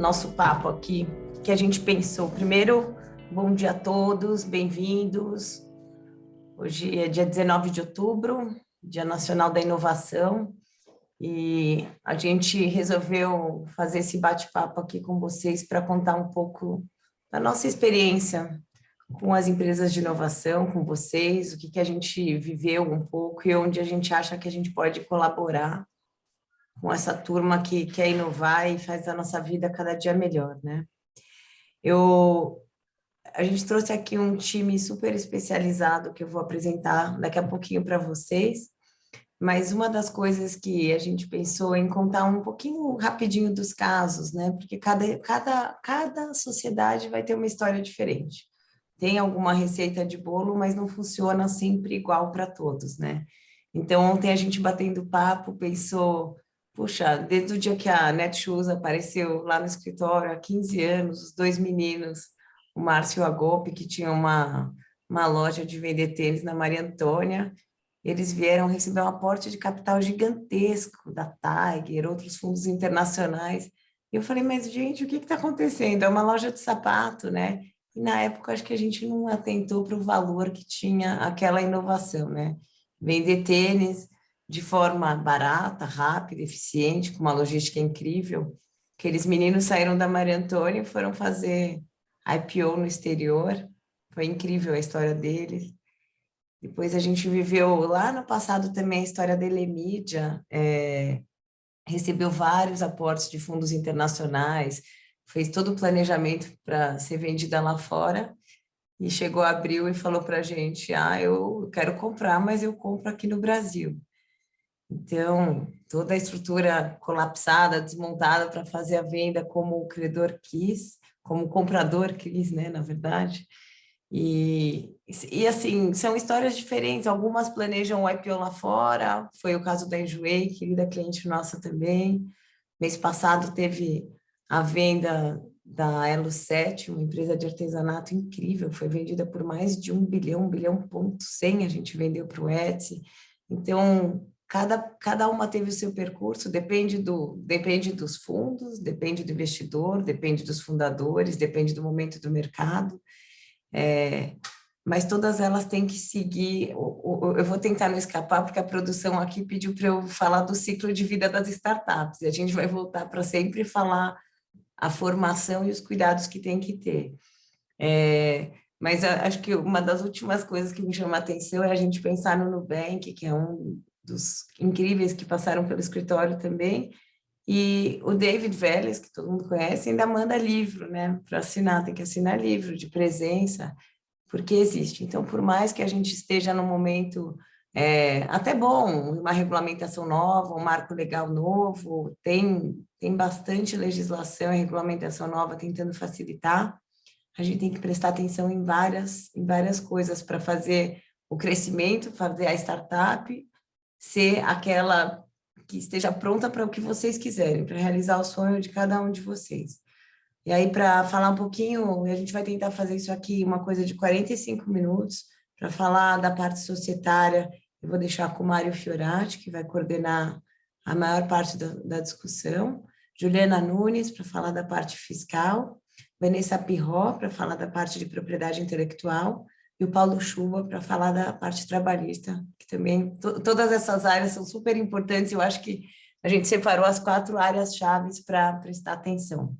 nosso papo aqui, que a gente pensou. Primeiro, bom dia a todos, bem-vindos. Hoje é dia 19 de outubro, Dia Nacional da Inovação, e a gente resolveu fazer esse bate-papo aqui com vocês para contar um pouco da nossa experiência com as empresas de inovação, com vocês, o que que a gente viveu um pouco e onde a gente acha que a gente pode colaborar com essa turma que quer inovar e faz a nossa vida cada dia melhor, né? A gente trouxe aqui um time super especializado que eu vou apresentar daqui a pouquinho para vocês, mas uma das coisas que a gente pensou em contar um pouquinho rapidinho dos casos, né? Porque cada sociedade vai ter uma história diferente. Tem alguma receita de bolo, mas não funciona sempre igual para todos, né? Então, ontem a gente batendo papo pensou, puxa, desde o dia que a Netshoes apareceu lá no escritório, há 15 anos, os dois meninos, o Márcio e o Agop, que tinham uma loja de vender tênis na Maria Antônia, eles vieram receber um aporte de capital gigantesco da Tiger, outros fundos internacionais. E eu falei, mas gente, o que está acontecendo? É uma loja de sapato, né? E na época acho que a gente não atentou para o valor que tinha aquela inovação, né? Vender tênis de forma barata, rápida, eficiente, com uma logística incrível. Aqueles meninos saíram da Maria Antônia e foram fazer IPO no exterior. Foi incrível a história deles. Depois a gente viveu lá no passado também a história da Elemídia, recebeu vários aportes de fundos internacionais, fez todo o planejamento para ser vendida lá fora e chegou abril e falou para a gente, eu quero comprar, mas eu compro aqui no Brasil. Então, toda a estrutura colapsada, desmontada para fazer a venda como o credor quis, como o comprador quis, né, na verdade. E assim, são histórias diferentes, algumas planejam o IPO lá fora, foi o caso da Enjoei, querida cliente nossa também. Mês passado teve a venda da Elo 7, uma empresa de artesanato incrível, foi vendida por mais de 1 bilhão, 1,1 bilhão, a gente vendeu para o Etsy. Então, cada uma teve o seu percurso, depende dos fundos, depende do investidor, depende dos fundadores, depende do momento do mercado. Mas todas elas têm que seguir. Eu vou tentar não escapar, porque a produção aqui pediu para eu falar do ciclo de vida das startups, e a gente vai voltar para sempre falar a formação e os cuidados que tem que ter. Mas acho que uma das últimas coisas que me chama a atenção é a gente pensar no Nubank, que é um dos incríveis que passaram pelo escritório também, e o David Vélez, que todo mundo conhece, ainda manda livro, né, para assinar, tem que assinar livro de presença, porque existe. Então, por mais que a gente esteja num momento até bom, uma regulamentação nova, um marco legal novo, tem bastante legislação e regulamentação nova tentando facilitar, a gente tem que prestar atenção em várias coisas para fazer o crescimento, fazer a startup ser aquela que esteja pronta para o que vocês quiserem, para realizar o sonho de cada um de vocês. E aí, para falar um pouquinho, a gente vai tentar fazer isso aqui, uma coisa de 45 minutos, para falar da parte societária, eu vou deixar com o Mário Fiorati, que vai coordenar a maior parte da discussão, Juliana Nunes, para falar da parte fiscal, Vanessa Pirró, para falar da parte de propriedade intelectual, e o Paulo Chuba, para falar da parte trabalhista, que também, todas essas áreas são super importantes, eu acho que a gente separou as 4 áreas-chave para prestar atenção.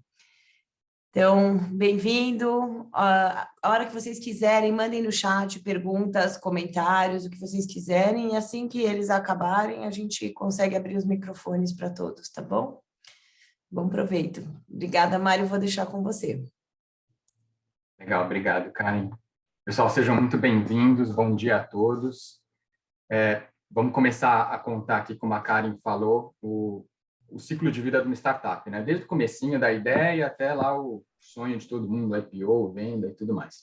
Então, bem-vindo. A hora que vocês quiserem, mandem no chat perguntas, comentários, o que vocês quiserem, e assim que eles acabarem, a gente consegue abrir os microfones para todos, tá bom? Bom proveito. Obrigada, Mário, vou deixar com você. Legal, obrigado, Karen. Pessoal, sejam muito bem-vindos, bom dia a todos. Vamos começar a contar aqui, como a Karen falou, o ciclo de vida de uma startup, né? Desde o comecinho da ideia até lá o sonho de todo mundo, IPO, venda e tudo mais.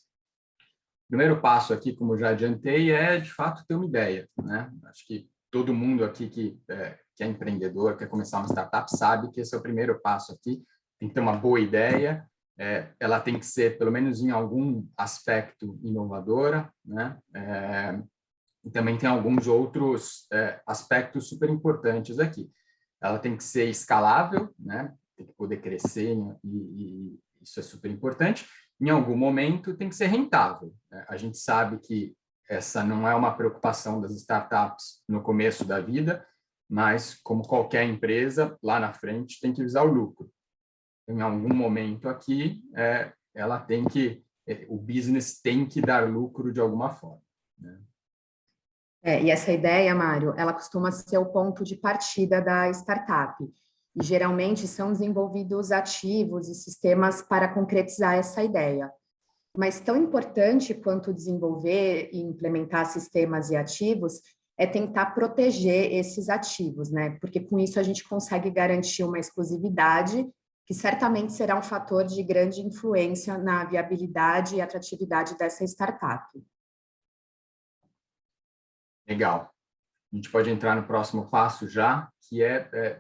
O primeiro passo aqui, como já adiantei, é, de fato, ter uma ideia, né? Acho que todo mundo aqui que é empreendedor, quer começar uma startup, sabe que esse é o primeiro passo aqui. Tem que ter uma boa ideia, ela tem que ser, pelo menos em algum aspecto, inovadora, né? E também tem alguns outros aspectos super importantes aqui. Ela tem que ser escalável, né? tem que poder crescer, e isso é super importante. Em algum momento tem que ser rentável, né? A gente sabe que essa não é uma preocupação das startups no começo da vida, mas, como qualquer empresa, lá na frente tem que visar o lucro. Em algum momento aqui, ela tem que, o business tem que dar lucro de alguma forma, né? E essa ideia, Mário, ela costuma ser o ponto de partida da startup. E geralmente são desenvolvidos ativos e sistemas para concretizar essa ideia. Mas tão importante quanto desenvolver e implementar sistemas e ativos é tentar proteger esses ativos, né? Porque com isso a gente consegue garantir uma exclusividade que certamente será um fator de grande influência na viabilidade e atratividade dessa startup. Legal. A gente pode entrar no próximo passo já, que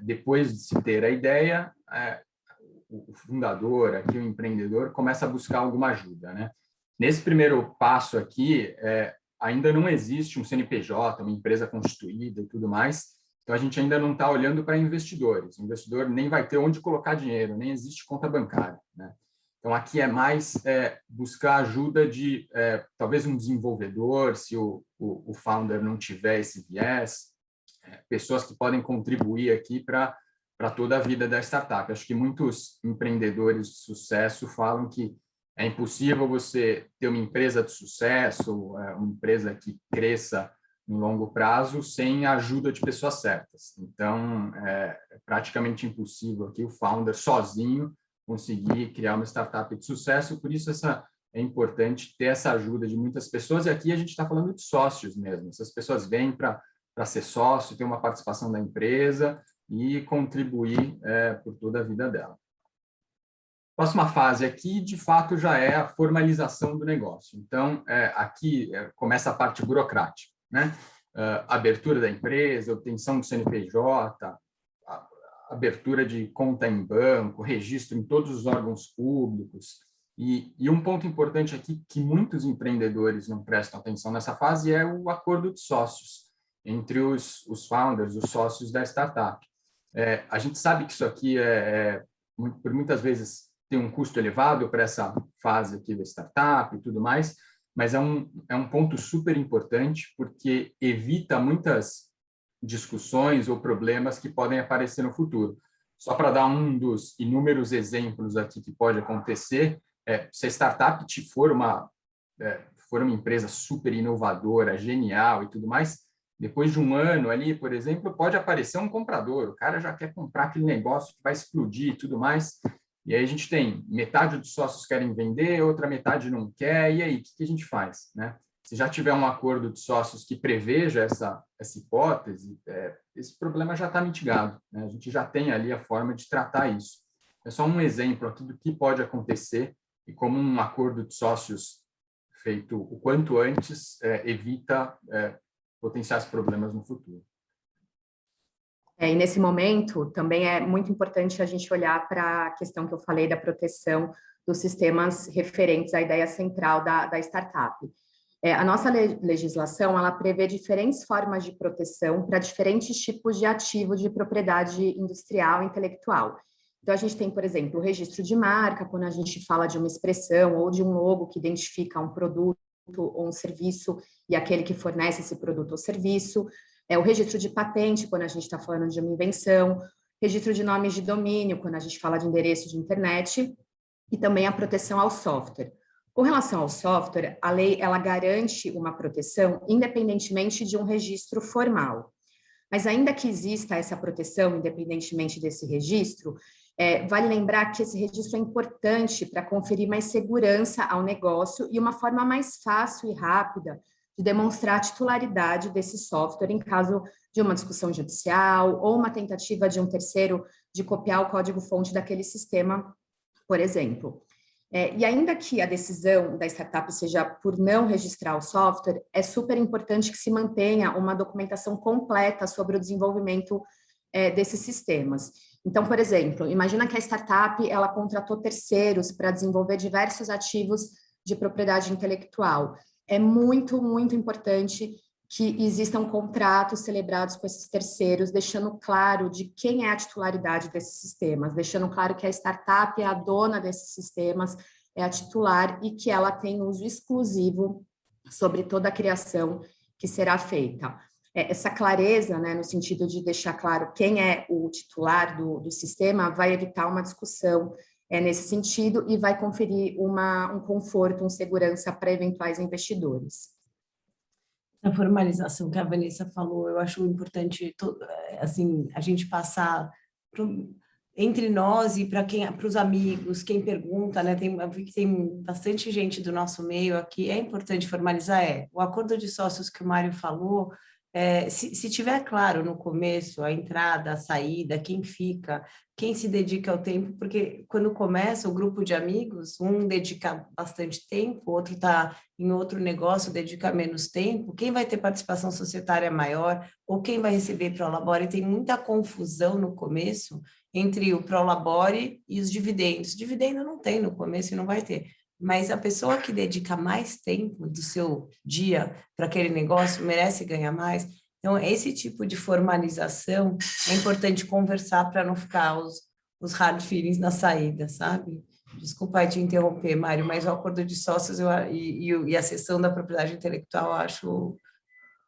depois de se ter a ideia, o fundador, aqui o empreendedor, começa a buscar alguma ajuda, né? Nesse primeiro passo aqui, ainda não existe um CNPJ, uma empresa constituída e tudo mais, então a gente ainda não está olhando para investidores. O investidor nem vai ter onde colocar dinheiro, nem existe conta bancária, né? Então, aqui é mais buscar ajuda de, talvez, um desenvolvedor, se o founder não tiver esse viés, pessoas que podem contribuir aqui para toda a vida da startup. Acho que muitos empreendedores de sucesso falam que é impossível você ter uma empresa de sucesso, uma empresa que cresça no longo prazo, sem a ajuda de pessoas certas. Então, é praticamente impossível aqui o founder sozinho conseguir criar uma startup de sucesso, por isso é importante ter essa ajuda de muitas pessoas, e aqui a gente está falando de sócios mesmo. Essas pessoas vêm para ser sócio, ter uma participação da empresa e contribuir por toda a vida dela. Próxima fase aqui, de fato, já é a formalização do negócio. Então, aqui começa a parte burocrática, né? Abertura da empresa, obtenção do CNPJ, abertura de conta em banco, registro em todos os órgãos públicos. E um ponto importante aqui que muitos empreendedores não prestam atenção nessa fase é o acordo de sócios entre os founders, os sócios da startup. A gente sabe que isso aqui por muitas vezes tem um custo elevado para essa fase aqui da startup e tudo mais, mas é um ponto super importante porque evita muitas discussões ou problemas que podem aparecer no futuro. Só para dar um dos inúmeros exemplos aqui que pode acontecer, se a startup for uma empresa super inovadora, genial e tudo mais, depois de um ano ali, por exemplo, pode aparecer um comprador, o cara já quer comprar aquele negócio que vai explodir e tudo mais, e aí a gente tem metade dos sócios querem vender, outra metade não quer, e aí, o que a gente faz, né? Se já tiver um acordo de sócios que preveja essa hipótese, esse problema já está mitigado, né? A gente já tem ali a forma de tratar isso. É só um exemplo aqui do que pode acontecer e como um acordo de sócios feito o quanto antes evita potenciais problemas no futuro. E nesse momento, também é muito importante a gente olhar para a questão que eu falei da proteção dos sistemas referentes à ideia central da startup. A nossa legislação, ela prevê diferentes formas de proteção para diferentes tipos de ativo de propriedade industrial e intelectual. Então, a gente tem, por exemplo, o registro de marca, quando a gente fala de uma expressão ou de um logo que identifica um produto ou um serviço e aquele que fornece esse produto ou serviço. O registro de patente, quando a gente está falando de uma invenção. Registro de nomes de domínio, quando a gente fala de endereço de internet. E também a proteção ao software. Com relação ao software, a lei ela garante uma proteção independentemente de um registro formal. Mas ainda que exista essa proteção, independentemente desse registro, vale lembrar que esse registro é importante para conferir mais segurança ao negócio e uma forma mais fácil e rápida de demonstrar a titularidade desse software em caso de uma discussão judicial ou uma tentativa de um terceiro de copiar o código-fonte daquele sistema, por exemplo. E ainda que a decisão da startup seja por não registrar o software, é super importante que se mantenha uma documentação completa sobre o desenvolvimento desses sistemas. Então, por exemplo, imagina que a startup ela contratou terceiros para desenvolver diversos ativos de propriedade intelectual. É muito, muito importante que existam contratos celebrados com esses terceiros, deixando claro de quem é a titularidade desses sistemas, deixando claro que a startup é a dona desses sistemas, é a titular e que ela tem uso exclusivo sobre toda a criação que será feita. Essa clareza, né, no sentido de deixar claro quem é o titular do sistema, vai evitar uma discussão nesse sentido e vai conferir um conforto, uma segurança para eventuais investidores. A formalização que a Vanessa falou, eu acho importante, assim, a gente passar entre nós e para os amigos, quem pergunta, né? Tem bastante gente do nosso meio aqui. É importante formalizar, o acordo de sócios que o Mário falou. Se tiver claro no começo a entrada, a saída, quem fica, quem se dedica ao tempo, porque quando começa o grupo de amigos, um dedica bastante tempo, o outro está em outro negócio, dedica menos tempo, quem vai ter participação societária maior, ou quem vai receber Prolabore, tem muita confusão no começo entre o Prolabore e os dividendos. Dividendo não tem no começo e não vai ter. Mas a pessoa que dedica mais tempo do seu dia para aquele negócio merece ganhar mais. Então, esse tipo de formalização é importante conversar para não ficar os hard feelings na saída, sabe? Desculpa aí te interromper, Mário, mas o acordo de sócios e a cessão da propriedade intelectual eu acho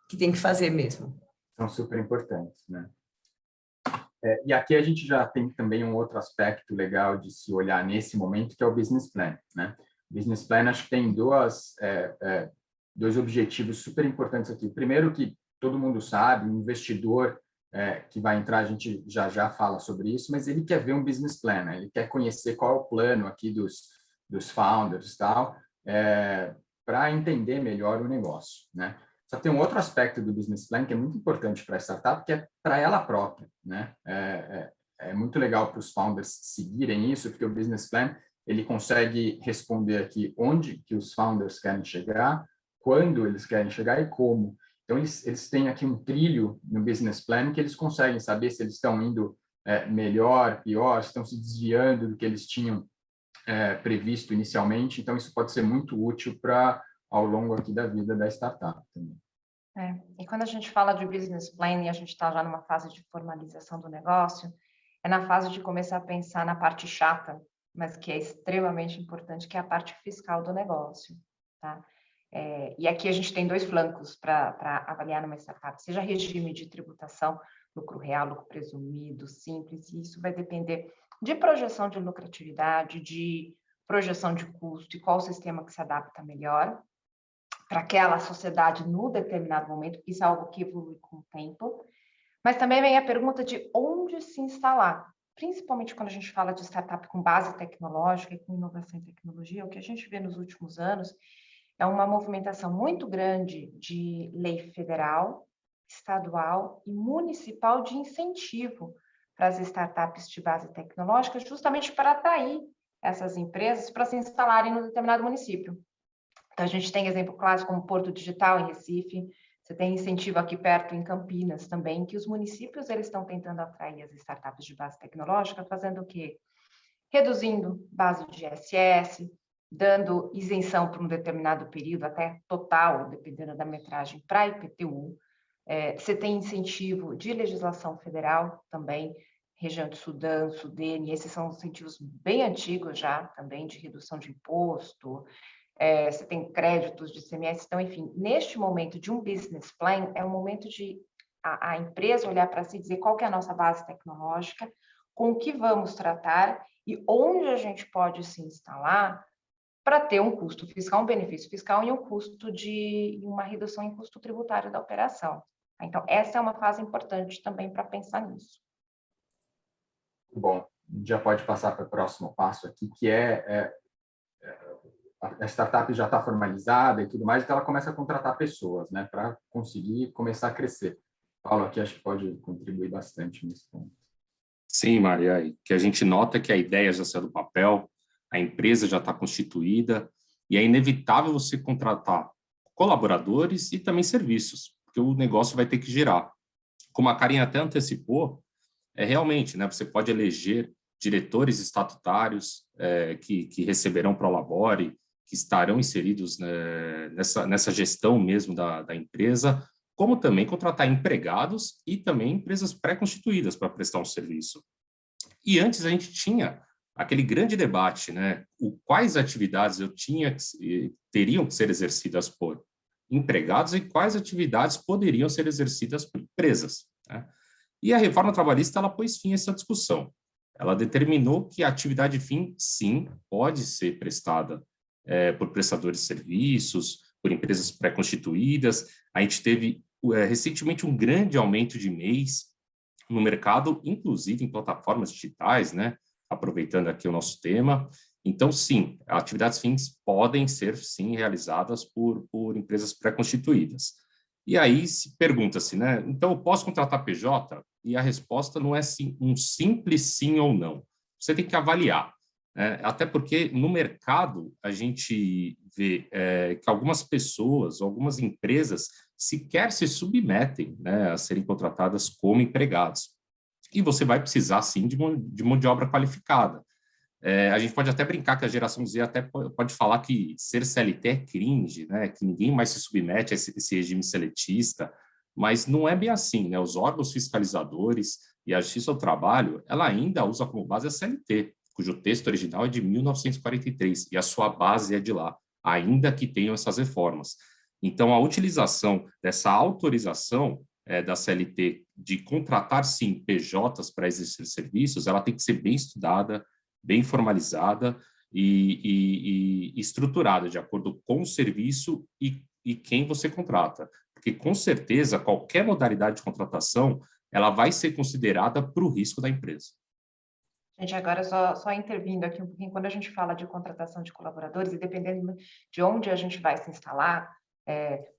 que tem que fazer mesmo. São super importantes, né? E aqui a gente já tem também um outro aspecto legal de se olhar nesse momento, que é o business plan, né? Business plan, acho que tem dois objetivos super importantes aqui. O primeiro, que todo mundo sabe, o investidor que vai entrar, a gente já fala sobre isso, mas ele quer ver um business plan, né? Ele quer conhecer qual é o plano aqui dos founders e tal, para entender melhor o negócio, né? Só que tem um outro aspecto do business plan que é muito importante para a startup, que é para ela própria, né? É muito legal para os founders seguirem isso, porque o business plan ele consegue responder aqui onde que os founders querem chegar, quando eles querem chegar e como. Então, eles têm aqui um trilho no business plan que eles conseguem saber se eles estão indo melhor, pior, se estão se desviando do que eles tinham previsto inicialmente. Então, isso pode ser muito útil para ao longo aqui da vida da startup também. E quando a gente fala de business plan e a gente está já numa fase de formalização do negócio, é na fase de começar a pensar na parte chata, mas que é extremamente importante, que é a parte fiscal do negócio, tá? E aqui a gente tem dois flancos para avaliar numa startup, seja regime de tributação, lucro real, lucro presumido, simples, e isso vai depender de projeção de lucratividade, de projeção de custo e qual sistema que se adapta melhor para aquela sociedade no determinado momento, isso é algo que evolui com o tempo. Mas também vem a pergunta de onde se instalar, principalmente quando a gente fala de startup com base tecnológica e com inovação em tecnologia. O que a gente vê nos últimos anos é uma movimentação muito grande de lei federal, estadual e municipal de incentivo para as startups de base tecnológica, justamente para atrair essas empresas para se instalarem no determinado município. Então, a gente tem exemplo clássico como Porto Digital, em Recife. Você tem incentivo aqui perto, em Campinas, também, que os municípios eles estão tentando atrair as startups de base tecnológica, fazendo o quê? Reduzindo base de ISS, dando isenção por um determinado período, até total, dependendo da metragem, para IPTU. Você tem incentivo de legislação federal também, região de Sudão, Sudene, esses são incentivos bem antigos já, também, de redução de imposto. Você tem créditos de ICMS. Então, enfim, neste momento de um business plan, é um momento de a empresa olhar para si e dizer qual que é a nossa base tecnológica, com o que vamos tratar e onde a gente pode se instalar para ter um custo fiscal, um benefício fiscal e um custo de uma redução em custo tributário da operação. Então, essa é uma fase importante também para pensar nisso. Bom, já pode passar para o próximo passo aqui, que a startup já está formalizada e tudo mais, então ela começa a contratar pessoas, né, para conseguir começar a crescer. Paulo aqui acho que pode contribuir bastante nesse ponto. Sim, Maria, que a gente nota que a ideia já saiu do papel, a empresa já está constituída e é inevitável você contratar colaboradores e também serviços, porque o negócio vai ter que girar. Como a Karen até antecipou, realmente, né, você pode eleger diretores estatutários que receberão Prolabore, que estarão inseridos, né, nessa gestão mesmo da empresa, como também contratar empregados e também empresas pré-constituídas para prestar um serviço. E antes a gente tinha aquele grande debate, né? Quais atividades teriam que ser exercidas por empregados e quais atividades poderiam ser exercidas por empresas, né? E a reforma trabalhista, ela pôs fim a essa discussão. Ela determinou que a atividade fim, sim, pode ser prestada por prestadores de serviços, por empresas pré-constituídas. A gente teve recentemente um grande aumento de MEIs no mercado, inclusive em plataformas digitais, né? Aproveitando aqui o nosso tema. Então, sim, atividades fins podem ser, sim, realizadas por empresas pré-constituídas. E aí se pergunta-se, né? Então, eu posso contratar PJ? E a resposta não é sim, um simples sim ou não. Você tem que avaliar. Até porque no mercado a gente vê que algumas pessoas, algumas empresas sequer se submetem, né, a serem contratadas como empregados. E você vai precisar, sim, de mão de obra qualificada. A gente pode até brincar que a geração Z até pode falar que ser CLT é cringe, né, que ninguém mais se submete a esse regime seletista, mas não é bem assim, né? Os órgãos fiscalizadores e a Justiça do Trabalho, ela ainda usa como base a CLT, cujo texto original é de 1943 e a sua base é de lá, ainda que tenham essas reformas. Então, a utilização dessa autorização da CLT de contratar, sim, PJs para exercer serviços, ela tem que ser bem estudada, bem formalizada e estruturada, de acordo com o serviço e quem você contrata. Porque, com certeza, qualquer modalidade de contratação, ela vai ser considerada para o risco da empresa. Gente, agora só intervindo aqui um pouquinho, quando a gente fala de contratação de colaboradores, e dependendo de onde a gente vai se instalar,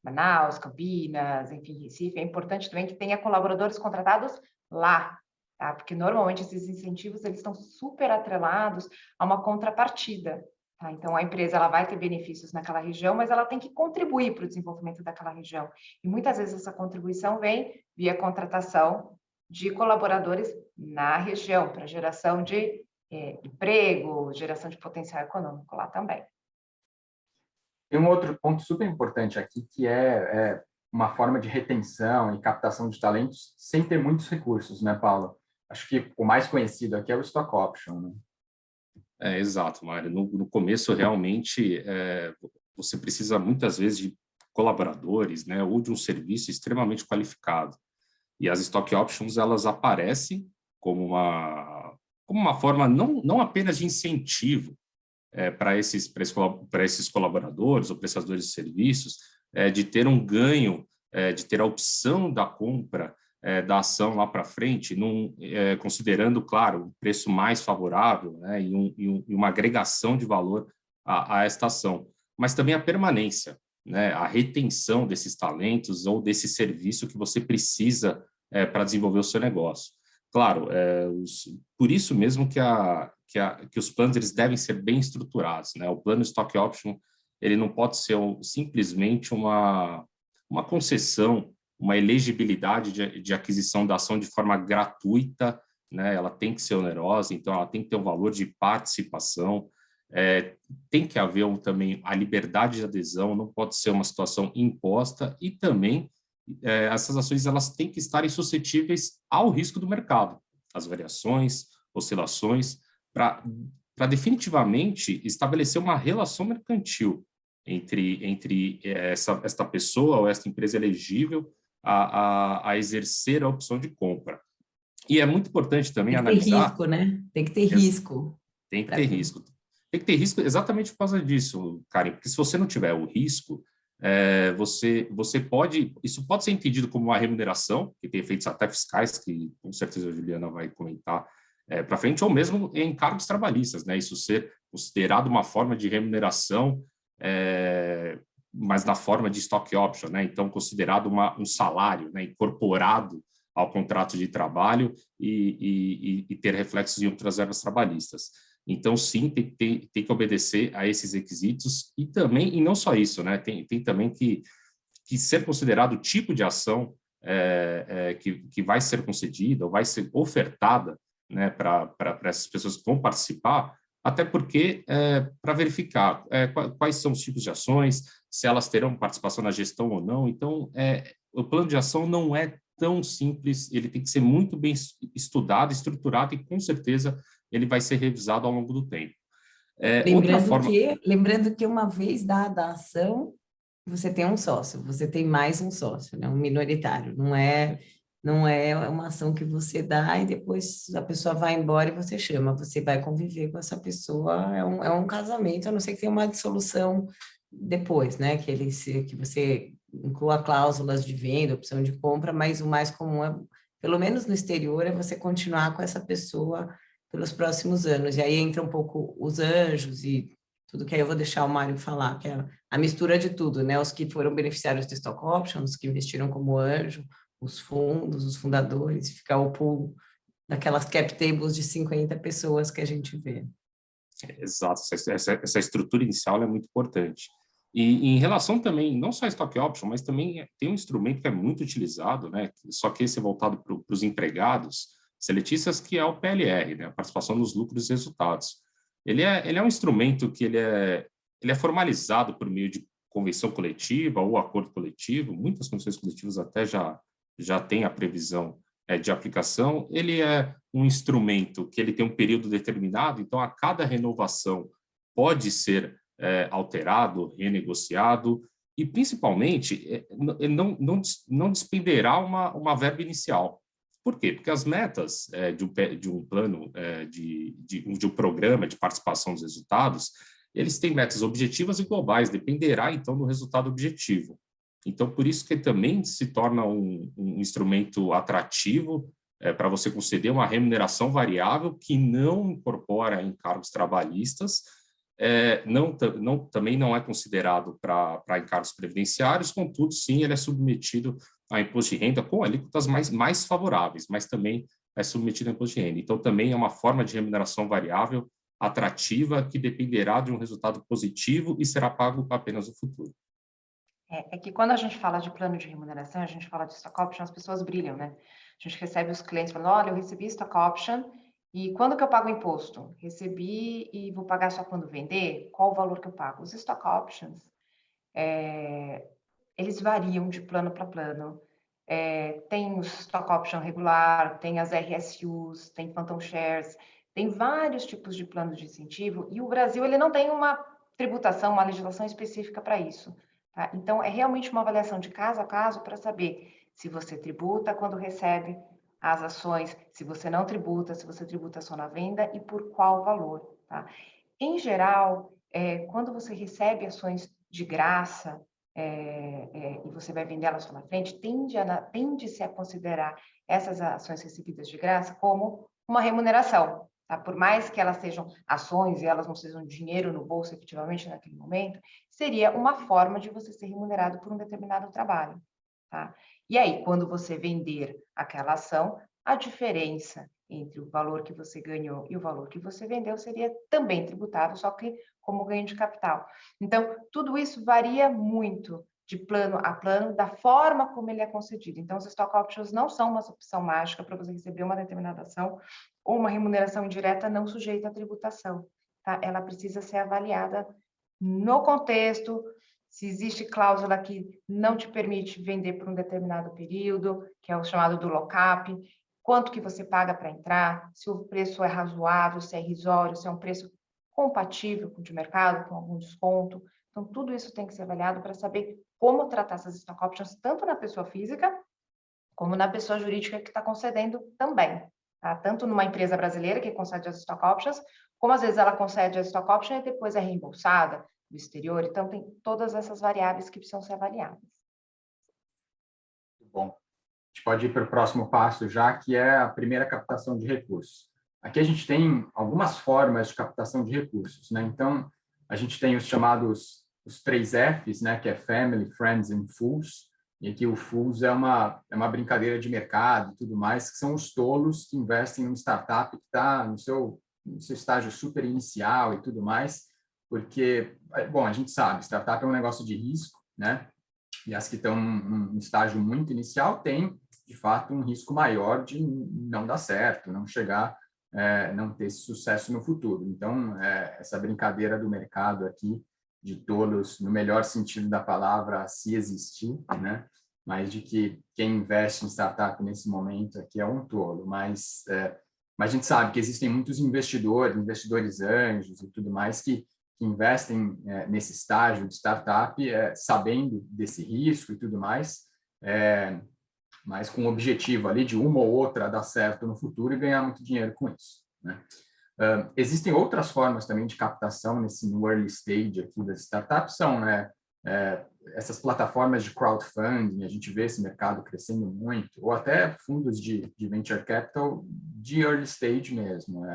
Manaus, Campinas, enfim, Recife, é importante também que tenha colaboradores contratados lá, tá? Porque normalmente esses incentivos, eles estão super atrelados a uma contrapartida, tá? Então, a empresa, ela vai ter benefícios naquela região, mas ela tem que contribuir para o desenvolvimento daquela região. E muitas vezes essa contribuição vem via contratação de colaboradores na região, para geração de emprego, geração de potencial econômico lá também. Tem um outro ponto super importante aqui, que é uma forma de retenção e captação de talentos sem ter muitos recursos, né, Paula? Acho que o mais conhecido aqui é o Stock Option, né? Exato, Mário. No começo, realmente, você precisa muitas vezes de colaboradores, né, ou de um serviço extremamente qualificado. E as Stock Options, elas aparecem como uma forma não apenas de incentivo para esses colaboradores ou prestadores de serviços, de ter um ganho, de ter a opção da compra da ação lá para frente, considerando, claro, um preço mais favorável, né, e uma agregação de valor a esta ação, mas também a permanência, né, a retenção desses talentos ou desse serviço que você precisa para desenvolver o seu negócio. Claro, por isso mesmo que os planos eles devem ser bem estruturados, né? O plano Stock Option ele não pode ser simplesmente uma concessão, uma elegibilidade de aquisição da ação de forma gratuita, né? Ela tem que ser onerosa, então ela tem que ter um valor de participação, tem que haver também a liberdade de adesão, não pode ser uma situação imposta e também essas ações elas têm que estarem suscetíveis ao risco do mercado, as variações, oscilações, para definitivamente estabelecer uma relação mercantil entre esta pessoa ou esta empresa elegível a exercer a opção de compra. E é muito importante também analisar... Tem que ter risco, né? Tem que ter risco. Tem que ter risco. Tem que ter risco exatamente por causa disso, Karen, porque se você não tiver o risco, você pode... Isso pode ser entendido como uma remuneração, que tem efeitos até fiscais, que com certeza a Juliana vai comentar para frente, ou mesmo em encargos trabalhistas, né? Isso ser considerado uma forma de remuneração, mas na forma de stock option, né? Então, considerado um salário, né? Incorporado ao contrato de trabalho e ter reflexos em outras verbas trabalhistas. Então, sim, tem que obedecer a esses requisitos e também, e não só isso, né? Tem também que ser considerado o tipo de ação que vai ser concedida ou vai ser ofertada, né, para essas pessoas que vão participar, até porque para verificar quais são os tipos de ações, se elas terão participação na gestão ou não. Então, o plano de ação não é tão simples, ele tem que ser muito bem estudado, estruturado e, com certeza, ele vai ser revisado ao longo do tempo. Lembrando que uma vez dada a ação, você tem um sócio, você tem mais um sócio, né? Um minoritário. Não é uma ação que você dá e depois a pessoa vai embora e você chama. Você vai conviver com essa pessoa. É um casamento, a não ser que tenha uma dissolução depois, né? Que você inclua cláusulas de venda, opção de compra, mas o mais comum é, pelo menos no exterior, é você continuar com essa pessoa pelos próximos anos. E aí entra um pouco os anjos e tudo que aí eu vou deixar o Mário falar, que é a mistura de tudo, né? Os que foram beneficiários do stock options, os que investiram como anjo, os fundos, os fundadores, ficar o pool daquelas cap tables de 50 pessoas que a gente vê. Exato, essa estrutura inicial é muito importante. E em relação também, não só a stock option, mas também tem um instrumento que é muito utilizado, né? Só que esse é voltado para os empregados seletistas, que é o PLR, né? A participação nos lucros e resultados. Ele é um instrumento que ele é formalizado por meio de convenção coletiva ou acordo coletivo, muitas convenções coletivas até já têm a previsão de aplicação. Ele é um instrumento que ele tem um período determinado, então a cada renovação pode ser alterado, renegociado, e principalmente não despenderá uma verba inicial. Por quê? Porque as metas de um plano, de um programa de participação dos resultados, eles têm metas objetivas e globais, dependerá então do resultado objetivo. Então, por isso que também se torna um instrumento atrativo para você conceder uma remuneração variável que não incorpora encargos trabalhistas, também não é considerado para encargos previdenciários, contudo, sim, ele é submetido a imposto de renda com alíquotas mais favoráveis, mas também é submetido a imposto de renda. Então, também é uma forma de remuneração variável atrativa que dependerá de um resultado positivo e será pago apenas no futuro. É que quando a gente fala de plano de remuneração, a gente fala de stock option, as pessoas brilham, né? A gente recebe os clientes falando, olha, eu recebi stock option, e quando que eu pago o imposto? Recebi e vou pagar só quando vender? Qual o valor que eu pago? Os stock options, eles variam de plano para plano. Tem o stock option regular, tem as RSUs, tem phantom shares, tem vários tipos de planos de incentivo, e o Brasil ele não tem uma tributação, uma legislação específica para isso. Tá? Então, é realmente uma avaliação de caso a caso para saber se você tributa quando recebe as ações, se você não tributa, se você tributa só na venda e por qual valor. Tá? Em geral, quando você recebe ações de graça e você vai vender elas lá na frente, tende-se a considerar essas ações recebidas de graça como uma remuneração. Tá? Por mais que elas sejam ações e elas não sejam dinheiro no bolso efetivamente naquele momento, seria uma forma de você ser remunerado por um determinado trabalho. Tá? E aí, quando você vender aquela ação, a diferença entre o valor que você ganhou e o valor que você vendeu seria também tributável, só que como ganho de capital. Então, tudo isso varia muito de plano a plano, da forma como ele é concedido. Então, os stock options não são uma opção mágica para você receber uma determinada ação ou uma remuneração indireta não sujeita à tributação. Tá? Ela precisa ser avaliada no contexto, se existe cláusula que não te permite vender por um determinado período, que é o chamado do lock-up, quanto que você paga para entrar, se o preço é razoável, se é irrisório, se é um preço compatível com o de mercado, com algum desconto. Então, tudo isso tem que ser avaliado para saber como tratar essas stock options, tanto na pessoa física, como na pessoa jurídica que está concedendo também. Tá? Tanto numa empresa brasileira que concede as stock options, como às vezes ela concede a stock option e depois é reembolsada do exterior. Então, tem todas essas variáveis que precisam ser avaliadas. Muito bom. A gente pode ir para o próximo passo já, que é a primeira captação de recursos. Aqui a gente tem algumas formas de captação de recursos, né? Então, a gente tem os chamados os 3 Fs, né? Que é Family, Friends and Fools. E aqui o Fools é uma brincadeira de mercado e tudo mais, que são os tolos que investem em uma startup que está no seu estágio super inicial e tudo mais, porque, bom, a gente sabe, startup é um negócio de risco, né? E as que estão em um estágio muito inicial têm, de fato, um risco maior de não dar certo, não chegar, não ter esse sucesso no futuro. Então, essa brincadeira do mercado aqui, de tolos, no melhor sentido da palavra, se existir, né? mas de que quem investe em startup nesse momento aqui é um tolo, mas a gente sabe que existem muitos investidores anjos e tudo mais, que investem nesse estágio de startup, sabendo desse risco e tudo mais, mas com o objetivo ali de uma ou outra dar certo no futuro e ganhar muito dinheiro com isso, né? Existem outras formas também de captação no early stage aqui das startups, são, né, essas plataformas de crowdfunding, a gente vê esse mercado crescendo muito, ou até fundos de venture capital de early stage mesmo, né?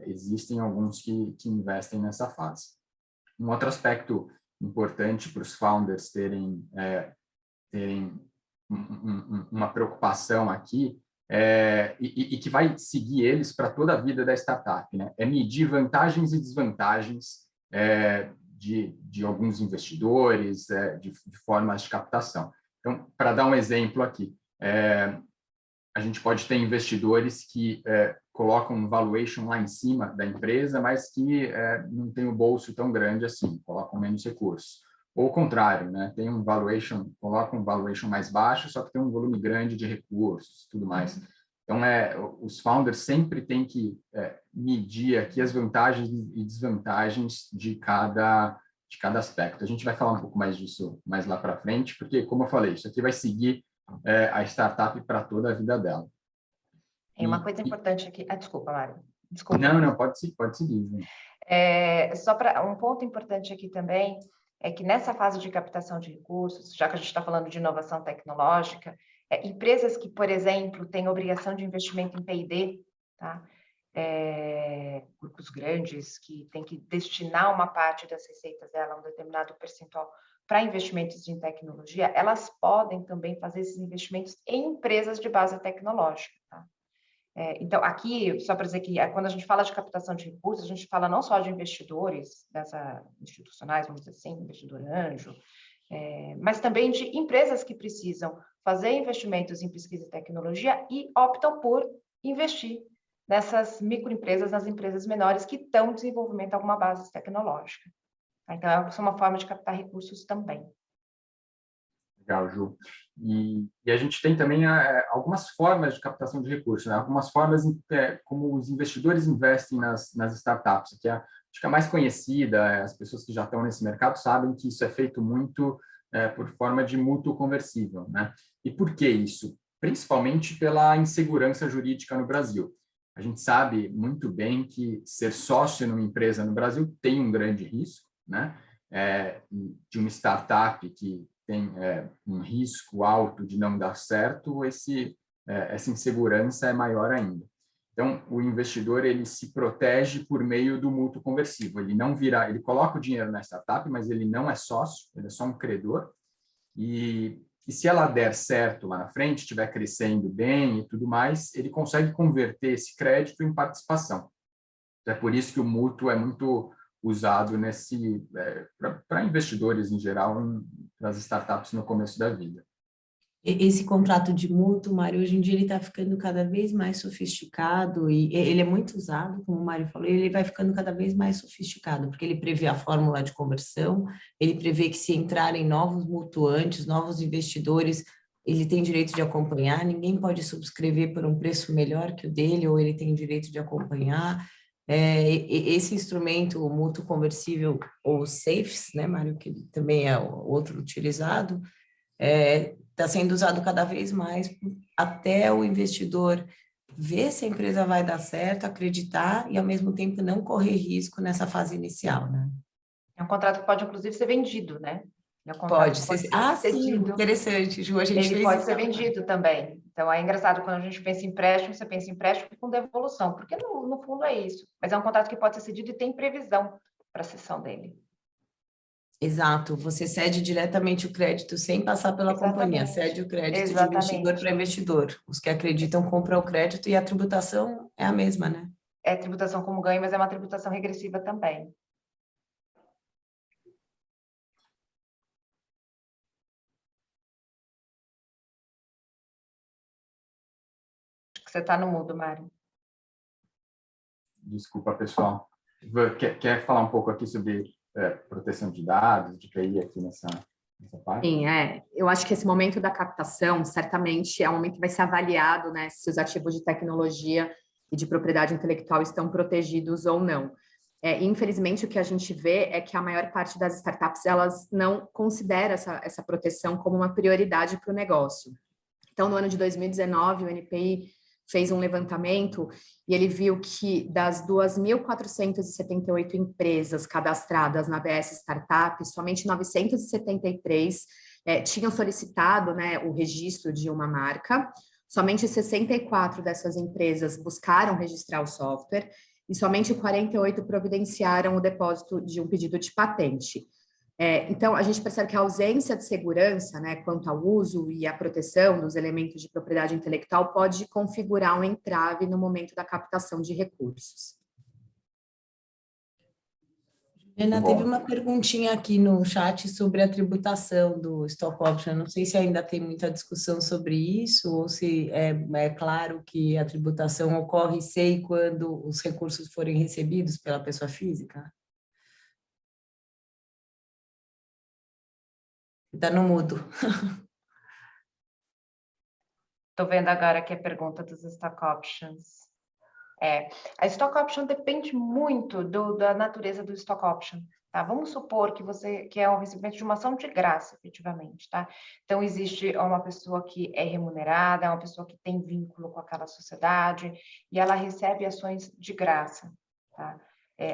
Existem alguns que investem nessa fase. Um outro aspecto importante para os founders terem uma preocupação aqui e que vai seguir eles para toda a vida da startup, né? É medir vantagens e desvantagens de alguns investidores, de formas de captação. Então, para dar um exemplo aqui, a gente pode ter investidores que colocam um valuation lá em cima da empresa, mas que não tem o bolso tão grande assim, colocam menos recursos. Ou o contrário, né? Colocam um valuation mais baixo, só que tem um volume grande de recursos, tudo mais. Então, os founders sempre têm que medir aqui as vantagens e desvantagens de cada aspecto. A gente vai falar um pouco mais disso mais lá para frente, porque, como eu falei, isso aqui vai seguir a startup para toda a vida dela. Tem uma coisa importante aqui. Desculpa, Mário. Desculpa. Não, pode seguir. Né? Só para um ponto importante aqui também é que nessa fase de captação de recursos, já que a gente está falando de inovação tecnológica, empresas que, por exemplo, têm obrigação de investimento em P&D, tá? Grupos grandes que têm que destinar uma parte das receitas dela, um determinado percentual, para investimentos em tecnologia, elas podem também fazer esses investimentos em empresas de base tecnológica, tá? Então, aqui, só para dizer que quando a gente fala de captação de recursos, a gente fala não só de investidores institucionais, vamos dizer assim, investidor anjo, mas também de empresas que precisam fazer investimentos em pesquisa e tecnologia e optam por investir nessas microempresas, nas empresas menores que estão em desenvolvimento de alguma base tecnológica. Então, é uma forma de captar recursos também. Legal, Ju. E a gente tem também algumas formas de captação de recursos, né? Algumas formas como os investidores investem nas startups, que acho que a mais conhecida, as pessoas que já estão nesse mercado sabem que isso é feito muito por forma de mútuo conversível, né? E por que isso? Principalmente pela insegurança jurídica no Brasil. A gente sabe muito bem que ser sócio numa empresa no Brasil tem um grande risco, né? De uma startup que tem um risco alto de não dar certo, essa insegurança é maior ainda. Então, o investidor ele se protege por meio do mútuo conversível. Ele coloca o dinheiro na startup, mas ele não é sócio, ele é só um credor. E se ela der certo lá na frente, estiver crescendo bem e tudo mais, ele consegue converter esse crédito em participação. É por isso que o mútuo é muito usado para investidores em geral, para as startups no começo da vida. Esse contrato de mútuo, Mário, hoje em dia ele está ficando cada vez mais sofisticado e ele é muito usado, como o Mário falou, ele vai ficando cada vez mais sofisticado, porque ele prevê a fórmula de conversão, ele prevê que se entrarem novos mutuantes, novos investidores, ele tem direito de acompanhar, ninguém pode subscrever por um preço melhor que o dele, ou ele tem direito de acompanhar. Esse instrumento, o mútuo conversível, ou SAFES, né, Mário, que também é outro utilizado, está sendo usado cada vez mais até o investidor ver se a empresa vai dar certo, acreditar e, ao mesmo tempo, não correr risco nessa fase inicial, né? É um contrato que pode, inclusive, ser vendido, né? Pode ser. Sim, cedido. interessante, Ju, a gente Ele fez pode isso ser agora. vendido também. Então, é engraçado, quando a gente pensa em empréstimo, você pensa em empréstimo com devolução, porque no fundo é isso. Mas é um contrato que pode ser cedido e tem previsão para a cessão dele. Exato, você cede diretamente o crédito sem passar pela companhia, cede o crédito de investidor para investidor. Os que acreditam compram o crédito e a tributação é a mesma, né? É tributação como ganho, mas é uma tributação regressiva também. Acho que você está no mudo, Mário. Desculpa, pessoal. Quer falar um pouco aqui sobre proteção de dados, de TI aqui nessa nessa parte? Sim, eu acho que esse momento da captação, certamente, é um momento que vai ser avaliado, né, se os ativos de tecnologia e de propriedade intelectual estão protegidos ou não. Infelizmente, o que a gente vê é que a maior parte das startups, elas não considera essa proteção como uma prioridade para o negócio. Então, no ano de 2019, o NPI fez um levantamento e ele viu que das 2.478 empresas cadastradas na ABS Startup, somente 973 tinham solicitado, né, o registro de uma marca, somente 64 dessas empresas buscaram registrar o software e somente 48 providenciaram o depósito de um pedido de patente. Então, a gente percebe que a ausência de segurança, né, quanto ao uso e à proteção dos elementos de propriedade intelectual pode configurar um entrave no momento da captação de recursos. Juliana, teve uma perguntinha aqui no chat sobre a tributação do stock option. Não sei se ainda tem muita discussão sobre isso ou se é claro que a tributação ocorre se e quando os recursos forem recebidos pela pessoa física. Está no mudo. Estou vendo agora aqui a pergunta dos stock options. A stock option depende muito da natureza do stock option. Tá? Vamos supor que é um recebimento de uma ação de graça, efetivamente. Tá? Então, existe uma pessoa que é remunerada, é uma pessoa que tem vínculo com aquela sociedade e ela recebe ações de graça. Tá?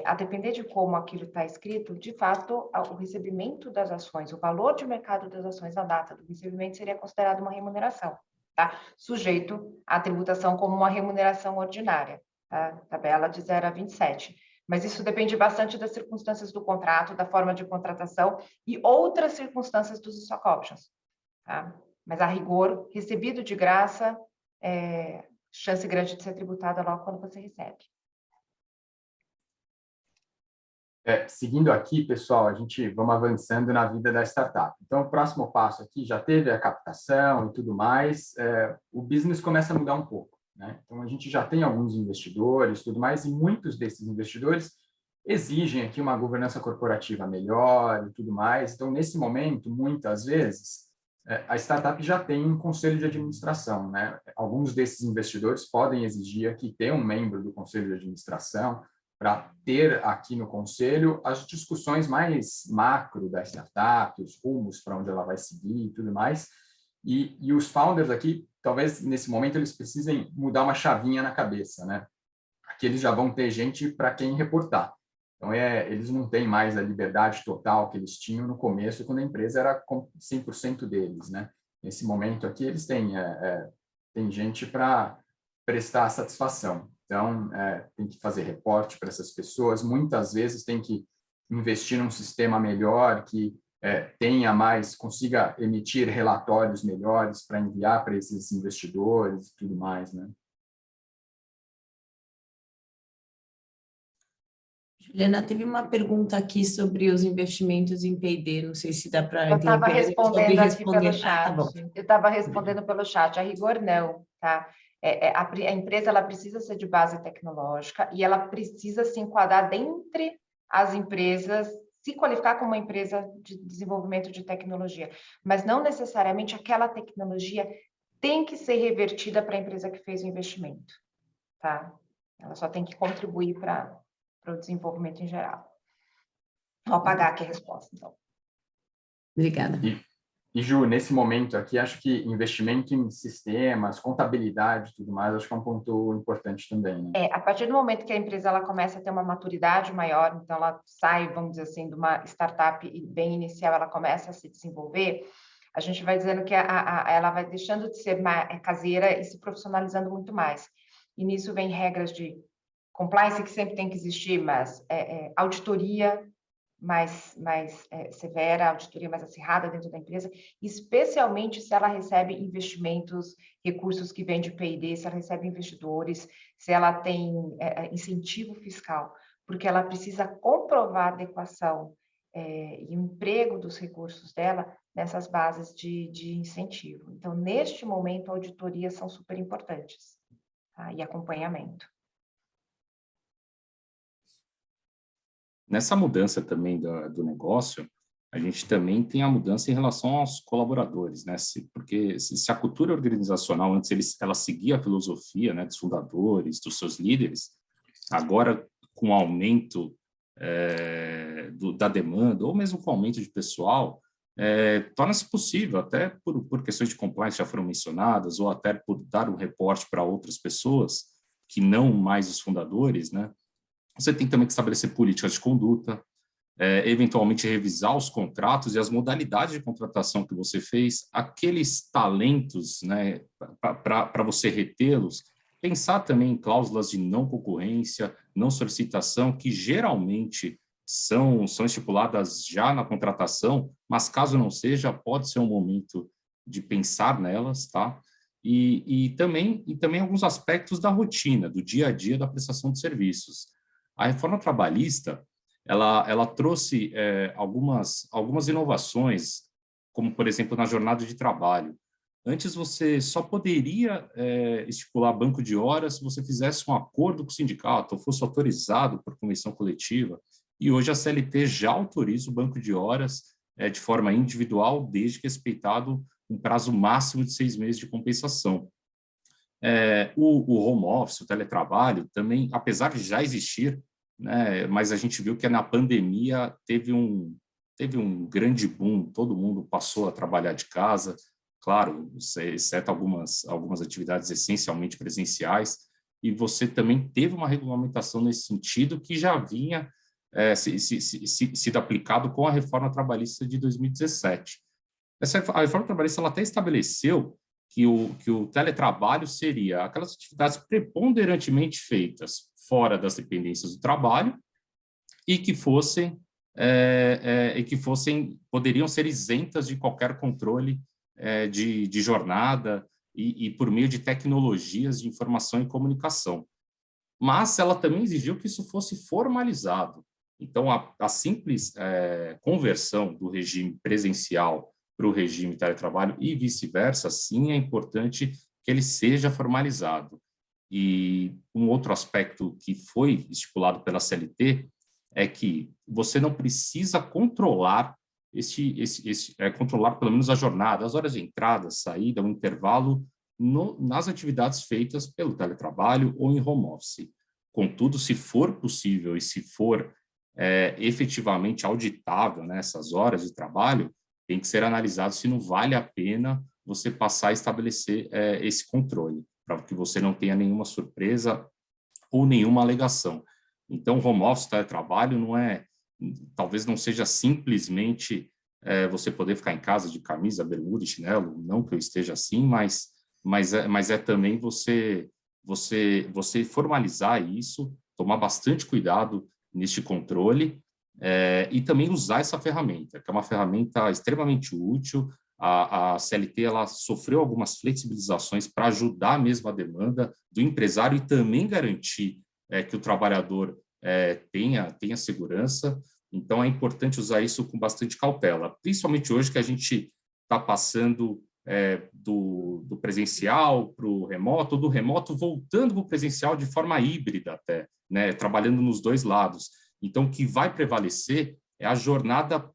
A depender de como aquilo está escrito, de fato, o recebimento das ações, o valor de mercado das ações na data do recebimento seria considerado uma remuneração, tá? Sujeito à tributação como uma remuneração ordinária, tá? Tabela de 0 a 27. Mas isso depende bastante das circunstâncias do contrato, da forma de contratação e outras circunstâncias dos stock options, tá? Mas, a rigor, recebido de graça, chance grande de ser tributada logo quando você recebe. Seguindo aqui, pessoal, vamos avançando na vida da startup. Então, o próximo passo aqui, já teve a captação e tudo mais, o business começa a mudar um pouco, né? Então, a gente já tem alguns investidores, tudo mais, e muitos desses investidores exigem aqui uma governança corporativa melhor e tudo mais. Então, nesse momento, muitas vezes, a startup já tem um conselho de administração, né? Alguns desses investidores podem exigir aqui ter um membro do conselho de administração, para ter aqui no conselho as discussões mais macro da startup, os rumos para onde ela vai seguir e tudo mais. E os founders aqui, talvez nesse momento, eles precisem mudar uma chavinha na cabeça, né? Aqui eles já vão ter gente para quem reportar. Então, eles não têm mais a liberdade total que eles tinham no começo, quando a empresa era com 100% deles, né? Nesse momento aqui, eles têm gente para prestar satisfação. Então, tem que fazer reporte para essas pessoas. Muitas vezes tem que investir num sistema melhor, que consiga emitir relatórios melhores para enviar para esses investidores e tudo mais, né? Juliana, teve uma pergunta aqui sobre os investimentos em P&D, não sei se dá para Eu estava respondendo aqui pelo chat. tá bom. Eu estava respondendo pelo chat, a rigor não, tá? A empresa ela precisa ser de base tecnológica e ela precisa se enquadrar dentre as empresas, se qualificar como uma empresa de desenvolvimento de tecnologia, mas não necessariamente aquela tecnologia tem que ser revertida para a empresa que fez o investimento, tá? Ela só tem que contribuir para o desenvolvimento em geral. Vou apagar aqui a resposta, então. Obrigada. E, Ju, nesse momento aqui, acho que investimento em sistemas, contabilidade e tudo mais, acho que é um ponto importante também, né? A partir do momento que a empresa ela começa a ter uma maturidade maior, então ela sai, vamos dizer assim, de uma startup bem inicial, ela começa a se desenvolver, a gente vai dizendo que ela vai deixando de ser caseira e se profissionalizando muito mais. E nisso vem regras de compliance, que sempre tem que existir, mas auditoria mais severa, auditoria mais acirrada dentro da empresa, especialmente se ela recebe investimentos, recursos que vêm de P&D, se ela recebe investidores, se ela tem incentivo fiscal, porque ela precisa comprovar a adequação e o emprego dos recursos dela nessas bases de incentivo. Então, neste momento, auditorias são super importantes, tá? E acompanhamento. Nessa mudança também do negócio, a gente também tem a mudança em relação aos colaboradores, né? Porque se a cultura organizacional, antes ela seguia a filosofia, né, dos fundadores, dos seus líderes, agora, com o aumento da demanda, ou mesmo com o aumento de pessoal, torna-se possível, até por questões de compliance já foram mencionadas, ou até por dar um reporte para outras pessoas, que não mais os fundadores, né? Você tem também que estabelecer políticas de conduta, eventualmente revisar os contratos e as modalidades de contratação que você fez, aqueles talentos, né, para você retê-los, pensar também em cláusulas de não concorrência, não solicitação, que geralmente são estipuladas já na contratação, mas caso não seja, pode ser um momento de pensar nelas, tá? E também alguns aspectos da rotina, do dia a dia da prestação de serviços. A reforma trabalhista, ela trouxe algumas inovações, como, por exemplo, na jornada de trabalho. Antes, você só poderia estipular banco de horas se você fizesse um acordo com o sindicato ou fosse autorizado por convenção coletiva. E hoje a CLT já autoriza o banco de horas de forma individual, desde que respeitado um prazo máximo de 6 meses de compensação. O home office, o teletrabalho, também, apesar de já existir, né, mas a gente viu que na pandemia teve um grande boom, todo mundo passou a trabalhar de casa, claro, exceto algumas atividades essencialmente presenciais, e você também teve uma regulamentação nesse sentido que já vinha sido aplicado com a reforma trabalhista de 2017. A reforma trabalhista ela até estabeleceu que o teletrabalho seria aquelas atividades preponderantemente feitas fora das dependências do trabalho e que poderiam ser isentas de qualquer controle de jornada e por meio de tecnologias de informação e comunicação. Mas ela também exigiu que isso fosse formalizado. Então, a simples conversão do regime presencial para o regime teletrabalho e vice-versa, sim, é importante que ele seja formalizado. E um outro aspecto que foi estipulado pela CLT é que você não precisa controlar controlar pelo menos a jornada, as horas de entrada, saída, o intervalo nas atividades feitas pelo teletrabalho ou em home office. Contudo, se for possível e se for efetivamente auditável, né, essas horas de trabalho, tem que ser analisado se não vale a pena você passar a estabelecer esse controle, para que você não tenha nenhuma surpresa ou nenhuma alegação. Então, home office, teletrabalho, talvez não seja simplesmente você poder ficar em casa de camisa, bermuda e chinelo, não que eu esteja assim, mas é também você formalizar isso, tomar bastante cuidado neste controle e também usar essa ferramenta, que é uma ferramenta extremamente útil. A CLT ela sofreu algumas flexibilizações para ajudar mesmo a demanda do empresário e também garantir que o trabalhador tenha segurança. Então, é importante usar isso com bastante cautela, principalmente hoje que a gente está passando do presencial para o remoto, ou do remoto voltando para o presencial de forma híbrida até, né, trabalhando nos dois lados. Então, o que vai prevalecer é a jornada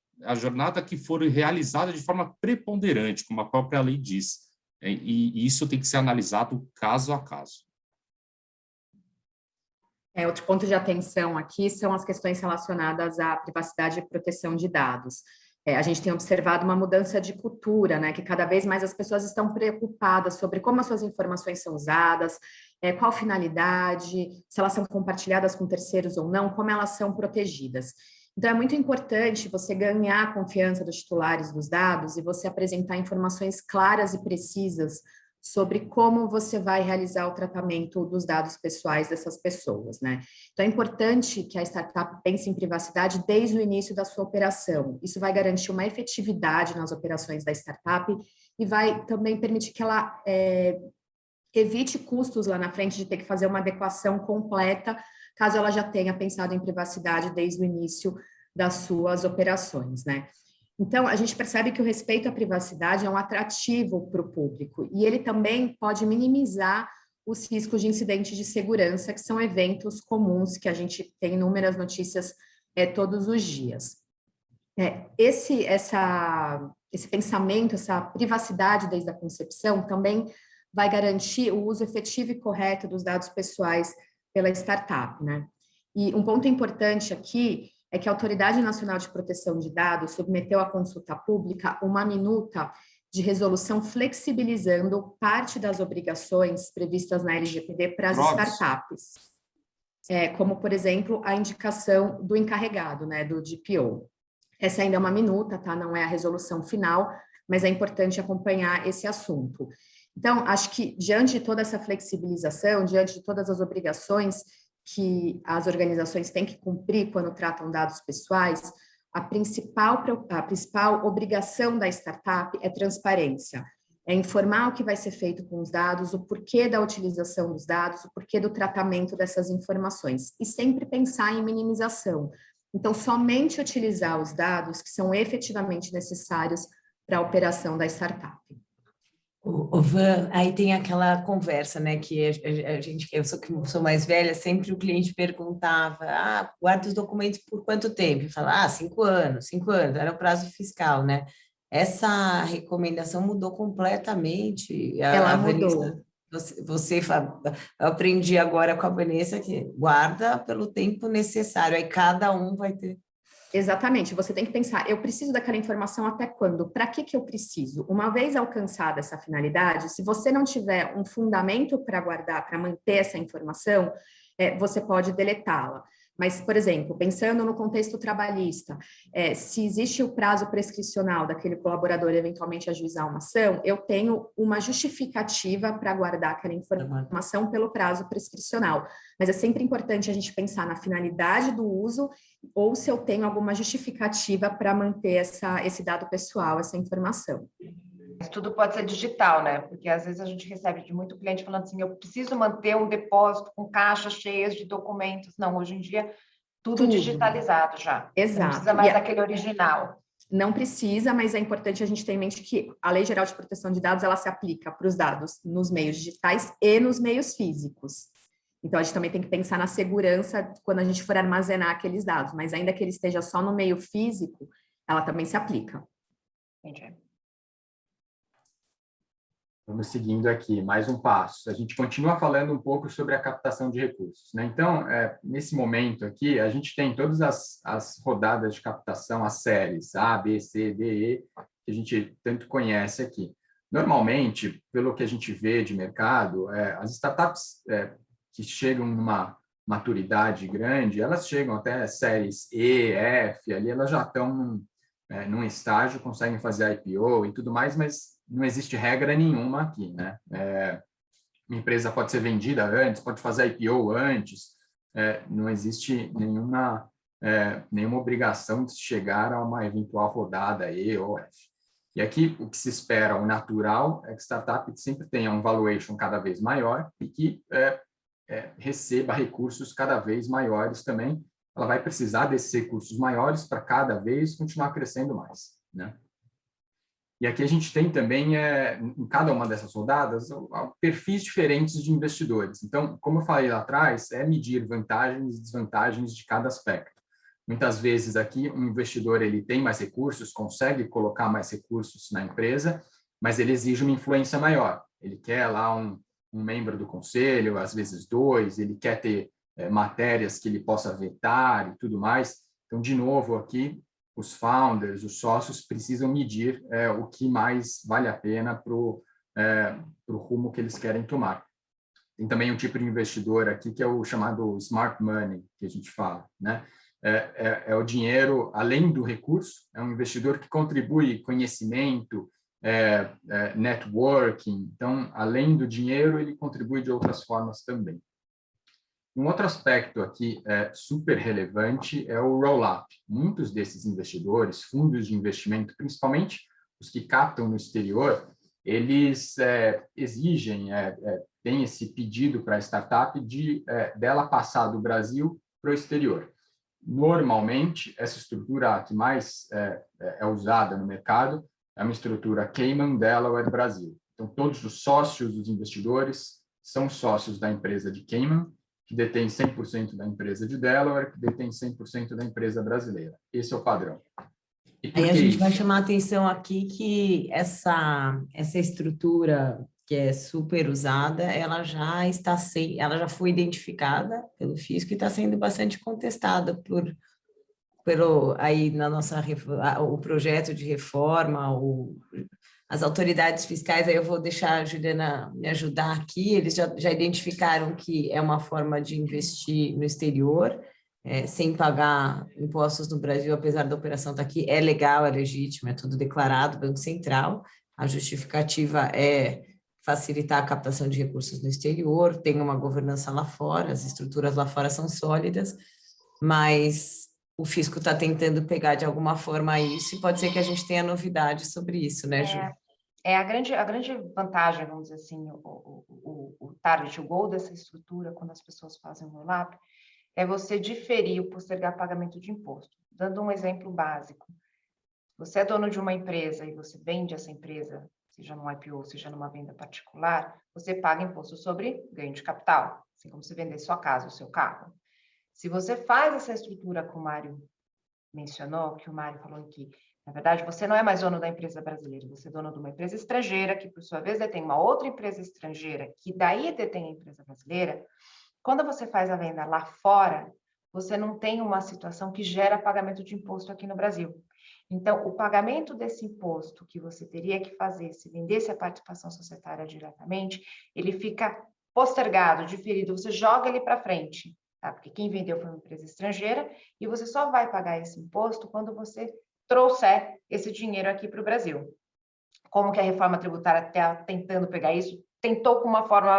que for realizada de forma preponderante, como a própria lei diz. E isso tem que ser analisado caso a caso. Outro ponto de atenção aqui são as questões relacionadas à privacidade e proteção de dados. A gente tem observado uma mudança de cultura, né, que cada vez mais as pessoas estão preocupadas sobre como as suas informações são usadas, qual finalidade, se elas são compartilhadas com terceiros ou não, como elas são protegidas. Então, é muito importante você ganhar a confiança dos titulares dos dados e você apresentar informações claras e precisas sobre como você vai realizar o tratamento dos dados pessoais dessas pessoas, né? Então, é importante que a startup pense em privacidade desde o início da sua operação. Isso vai garantir uma efetividade nas operações da startup e vai também permitir que ela evite custos lá na frente de ter que fazer uma adequação completa, caso ela já tenha pensado em privacidade desde o início das suas operações, né? Então, a gente percebe que o respeito à privacidade é um atrativo para o público e ele também pode minimizar os riscos de incidentes de segurança, que são eventos comuns que a gente tem inúmeras notícias todos os dias. Esse pensamento, essa privacidade desde a concepção também vai garantir o uso efetivo e correto dos dados pessoais pela startup, né? E um ponto importante aqui é que a Autoridade Nacional de Proteção de Dados submeteu à consulta pública uma minuta de resolução flexibilizando parte das obrigações previstas na LGPD para as startups, como, por exemplo, a indicação do encarregado, né, do DPO. Essa ainda é uma minuta, tá? Não é a resolução final, mas é importante acompanhar esse assunto. Então, acho que diante de toda essa flexibilização, diante de todas as obrigações que as organizações têm que cumprir quando tratam dados pessoais, a principal obrigação da startup é transparência, é informar o que vai ser feito com os dados, o porquê da utilização dos dados, o porquê do tratamento dessas informações, e sempre pensar em minimização. Então, somente utilizar os dados que são efetivamente necessários para a operação da startup. O Van, aí tem aquela conversa, né, que a gente, eu sou mais velha, sempre o cliente perguntava, guarda os documentos por quanto tempo? E fala, 5 anos, era o prazo fiscal, né? Essa recomendação mudou completamente. Ela Vanessa, mudou. eu aprendi agora com a Vanessa que guarda pelo tempo necessário, aí cada um vai ter. Exatamente, você tem que pensar, eu preciso daquela informação até quando? Para que eu preciso? Uma vez alcançada essa finalidade, se você não tiver um fundamento para guardar, para manter essa informação, você pode deletá-la. Mas, por exemplo, pensando no contexto trabalhista, se existe o prazo prescricional daquele colaborador eventualmente ajuizar uma ação, eu tenho uma justificativa para guardar aquela informação pelo prazo prescricional. Mas é sempre importante a gente pensar na finalidade do uso ou se eu tenho alguma justificativa para manter esse dado pessoal, essa informação. Mas tudo pode ser digital, né? Porque às vezes a gente recebe de muito cliente falando assim, eu preciso manter um depósito com caixas cheias de documentos. Não, hoje em dia tudo digitalizado já. Exato. Não precisa mais daquele original. Não precisa, mas é importante a gente ter em mente que a Lei Geral de Proteção de Dados, ela se aplica para os dados nos meios digitais e nos meios físicos. Então, a gente também tem que pensar na segurança quando a gente for armazenar aqueles dados, mas ainda que ele esteja só no meio físico, ela também se aplica. Entendi. Vamos seguindo aqui, mais um passo. A gente continua falando um pouco sobre a captação de recursos, né? Então, nesse momento aqui, a gente tem todas as rodadas de captação, as séries A, B, C, D, E, que a gente tanto conhece aqui. Normalmente, pelo que a gente vê de mercado, as startups que chegam numa maturidade grande, elas chegam até séries E, F, ali elas já estão num estágio, conseguem fazer IPO e tudo mais, mas não existe regra nenhuma aqui, né? Uma empresa pode ser vendida antes, pode fazer IPO antes, não existe nenhuma obrigação de chegar a uma eventual rodada E ou F. E aqui o que se espera, o natural, é que startup sempre tenha um valuation cada vez maior e que receba recursos cada vez maiores também. Ela vai precisar desses recursos maiores para cada vez continuar crescendo mais, né? E aqui a gente tem também, em cada uma dessas rodadas, perfis diferentes de investidores. Então, como eu falei lá atrás, medir vantagens e desvantagens de cada aspecto. Muitas vezes aqui, um investidor ele tem mais recursos, consegue colocar mais recursos na empresa, mas ele exige uma influência maior. Ele quer lá um membro do conselho, às vezes 2, ele quer ter matérias que ele possa vetar e tudo mais. Então, de novo, aqui, os founders, os sócios precisam medir o que mais vale a pena para o rumo que eles querem tomar. Tem também um tipo de investidor aqui que é o chamado smart money, que a gente fala, né? É o dinheiro, além do recurso, é um investidor que contribui conhecimento, networking. Então, além do dinheiro, ele contribui de outras formas também. Um outro aspecto aqui super relevante é o roll-up. Muitos desses investidores, fundos de investimento, principalmente os que captam no exterior, eles exigem, têm esse pedido para a startup dela passar do Brasil para o exterior. Normalmente, essa estrutura que mais é usada no mercado é uma estrutura Cayman, Delaware, Brasil. Então, todos os sócios, os investidores, são sócios da empresa de Cayman, que detém 100% da empresa de Delaware, que detém 100% da empresa brasileira. Esse é o padrão. E por Aí a que gente vai isso? chamar a atenção aqui que essa estrutura que é super usada, ela já foi identificada pelo fisco e está sendo bastante contestada pelo aí na nossa o projeto de reforma, as autoridades fiscais. Aí eu vou deixar a Juliana me ajudar aqui. Eles já identificaram que é uma forma de investir no exterior, sem pagar impostos no Brasil, apesar da operação estar aqui. É legal, é legítimo, é tudo declarado, Banco Central. A justificativa é facilitar a captação de recursos no exterior, tem uma governança lá fora, as estruturas lá fora são sólidas, mas o fisco está tentando pegar de alguma forma isso, e pode ser que a gente tenha novidades sobre isso, né, Ju? A grande vantagem, vamos dizer assim, o target, o goal dessa estrutura, quando as pessoas fazem um roll-up, é você diferir o postergar pagamento de imposto. Dando um exemplo básico, você é dono de uma empresa e você vende essa empresa, seja num IPO, seja numa venda particular, você paga imposto sobre ganho de capital, assim como se vender sua casa, o seu carro. Se você faz essa estrutura que o Mário mencionou, que o Mário falou aqui, na verdade, você não é mais dono da empresa brasileira, você é dono de uma empresa estrangeira, que por sua vez detém uma outra empresa estrangeira, que daí detém a empresa brasileira. Quando você faz a venda lá fora, você não tem uma situação que gera pagamento de imposto aqui no Brasil. Então, o pagamento desse imposto que você teria que fazer se vendesse a participação societária diretamente, ele fica postergado, diferido, você joga ele para frente, tá? Porque quem vendeu foi uma empresa estrangeira e você só vai pagar esse imposto quando você trouxer esse dinheiro aqui para o Brasil. Como que a reforma tributária está tentando pegar isso? Tentou com uma forma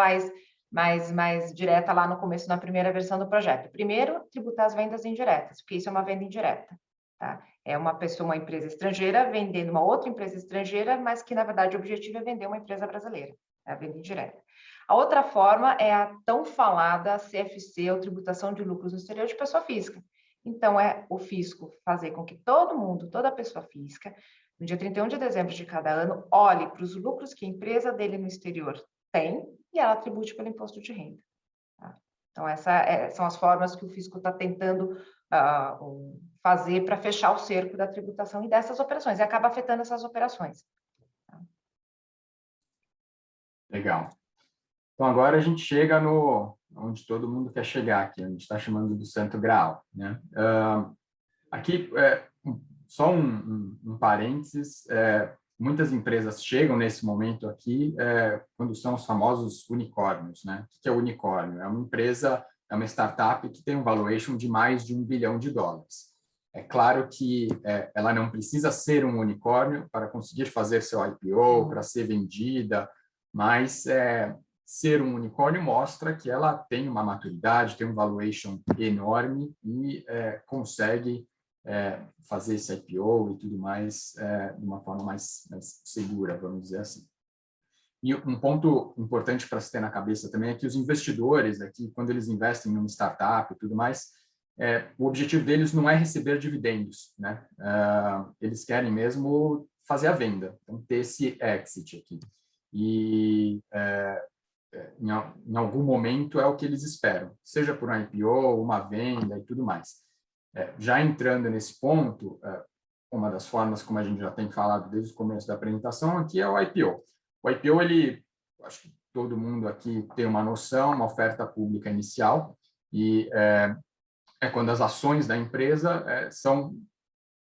mais direta lá no começo, na primeira versão do projeto. Primeiro, tributar as vendas indiretas, porque isso é uma venda indireta, tá? É uma pessoa, uma empresa estrangeira vendendo uma outra empresa estrangeira, mas que, na verdade, o objetivo é vender uma empresa brasileira, é a venda indireta. A outra forma é a tão falada CFC, ou tributação de lucros no exterior de pessoa física. Então, é o fisco fazer com que todo mundo, toda pessoa física, no dia 31 de dezembro de cada ano, olhe para os lucros que a empresa dele no exterior tem e ela tribute pelo imposto de renda. Tá? Então, essas são as formas que o fisco está tentando fazer para fechar o cerco da tributação e dessas operações, e acaba afetando essas operações. Tá? Legal. Então, agora a gente chega no onde todo mundo quer chegar aqui, a gente está chamando do Santo Graal, né? Aqui, só um parênteses, muitas empresas chegam nesse momento aqui quando são os famosos unicórnios, né? O que é unicórnio? É uma empresa, é uma startup que tem um valuation de mais de $1 bilhão. É claro que ela não precisa ser um unicórnio para conseguir fazer seu IPO, para ser vendida, mas ser um unicórnio mostra que ela tem uma maturidade, tem um valuation enorme e consegue fazer esse IPO e tudo mais de uma forma mais segura, vamos dizer assim. E um ponto importante para se ter na cabeça também é que os investidores aqui, quando eles investem numa startup e tudo mais, o objetivo deles não é receber dividendos, né? Eles querem mesmo fazer a venda, então ter esse exit aqui. E em algum momento é o que eles esperam, seja por um IPO, uma venda e tudo mais. Já entrando nesse ponto, uma das formas como a gente já tem falado desde o começo da apresentação aqui é o IPO. O IPO, acho que todo mundo aqui tem uma noção, uma oferta pública inicial, e é quando as ações da empresa são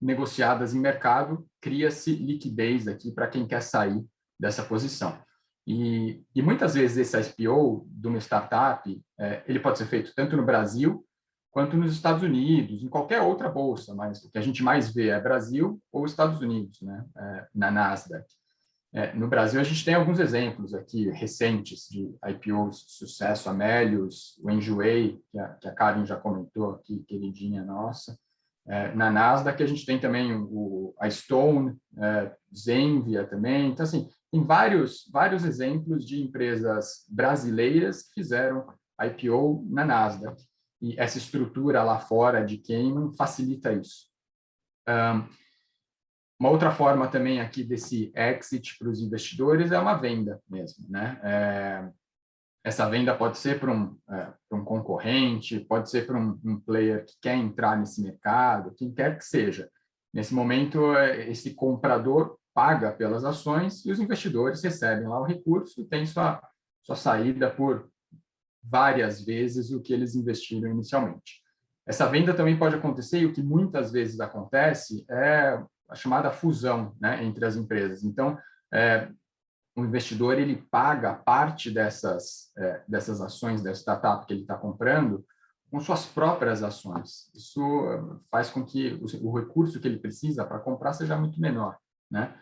negociadas em mercado, cria-se liquidez aqui para quem quer sair dessa posição. E muitas vezes esse IPO de uma startup, ele pode ser feito tanto no Brasil quanto nos Estados Unidos, em qualquer outra bolsa, mas o que a gente mais vê é Brasil ou Estados Unidos, né? Na Nasdaq. No Brasil, a gente tem alguns exemplos aqui recentes de IPOs de sucesso, a Melius, o Enjoei, que a Karen já comentou aqui, queridinha nossa. Na Nasdaq, a gente tem também a Stone, Zenvia também. Então, assim, tem vários exemplos de empresas brasileiras que fizeram IPO na Nasdaq. E essa estrutura lá fora de Cayman facilita isso. Uma outra forma também aqui desse exit para os investidores é uma venda mesmo, né? Essa venda pode ser para um concorrente, pode ser para um player que quer entrar nesse mercado, quem quer que seja. Nesse momento, esse comprador paga pelas ações e os investidores recebem lá o recurso e tem sua saída por várias vezes o que eles investiram inicialmente. Essa venda também pode acontecer, e o que muitas vezes acontece é a chamada fusão, né, entre as empresas. Então, o investidor ele paga parte dessas ações da startup que ele está comprando com suas próprias ações. Isso faz com que o recurso que ele precisa para comprar seja muito menor, né?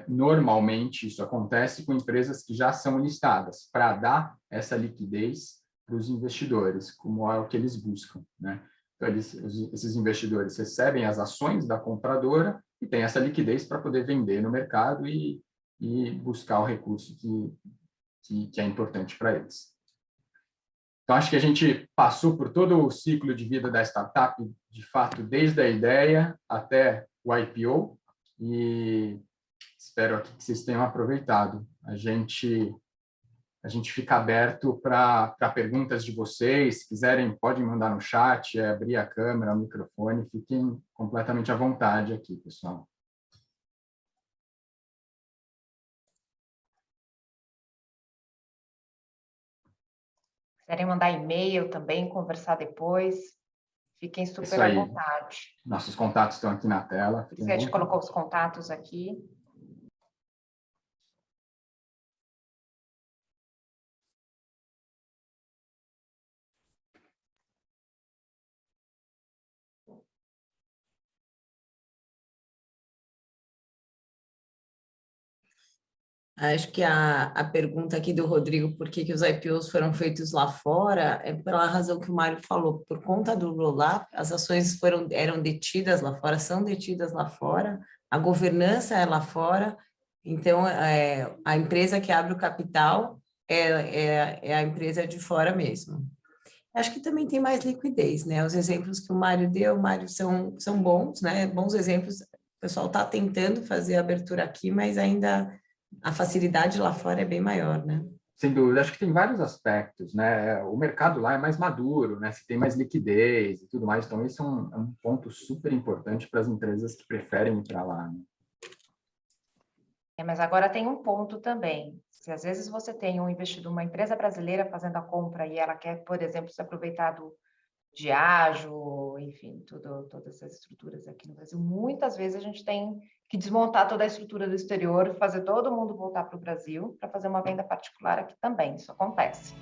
Normalmente, isso acontece com empresas que já são listadas, para dar essa liquidez para os investidores, como é o que eles buscam, né? Então, esses investidores recebem as ações da compradora e têm essa liquidez para poder vender no mercado e buscar o recurso que é importante para eles. Então, acho que a gente passou por todo o ciclo de vida da startup, de fato, desde a ideia até o IPO, e espero aqui que vocês tenham aproveitado. A gente fica aberto para perguntas de vocês. Se quiserem, podem mandar no chat, abrir a câmera, o microfone. Fiquem completamente à vontade aqui, pessoal. Quiserem mandar e-mail também, conversar depois, fiquem super à vontade. Nossos contatos estão aqui na tela. A gente colocou os contatos aqui. Acho que a pergunta aqui do Rodrigo, por que os IPOs foram feitos lá fora, é pela razão que o Mário falou. Por conta do roll-up, as ações eram detidas lá fora, são detidas lá fora, a governança é lá fora, então a empresa que abre o capital é a empresa de fora mesmo. Acho que também tem mais liquidez, né? Os exemplos que o Mário deu, Mário, são bons, né? Bons exemplos. O pessoal está tentando fazer a abertura aqui, mas ainda a facilidade lá fora é bem maior, né? Sem dúvida, acho que tem vários aspectos, né? O mercado lá é mais maduro, né? Se tem mais liquidez e tudo mais, então esse é um ponto super importante para as empresas que preferem ir para lá, né? Mas agora tem um ponto também. Se às vezes você tem um investidor, uma empresa brasileira fazendo a compra e ela quer, por exemplo, se aproveitar do Diageo, enfim, todas essas estruturas aqui no Brasil, muitas vezes a gente tem que desmontar toda a estrutura do exterior, fazer todo mundo voltar para o Brasil para fazer uma venda particular aqui também. Isso acontece.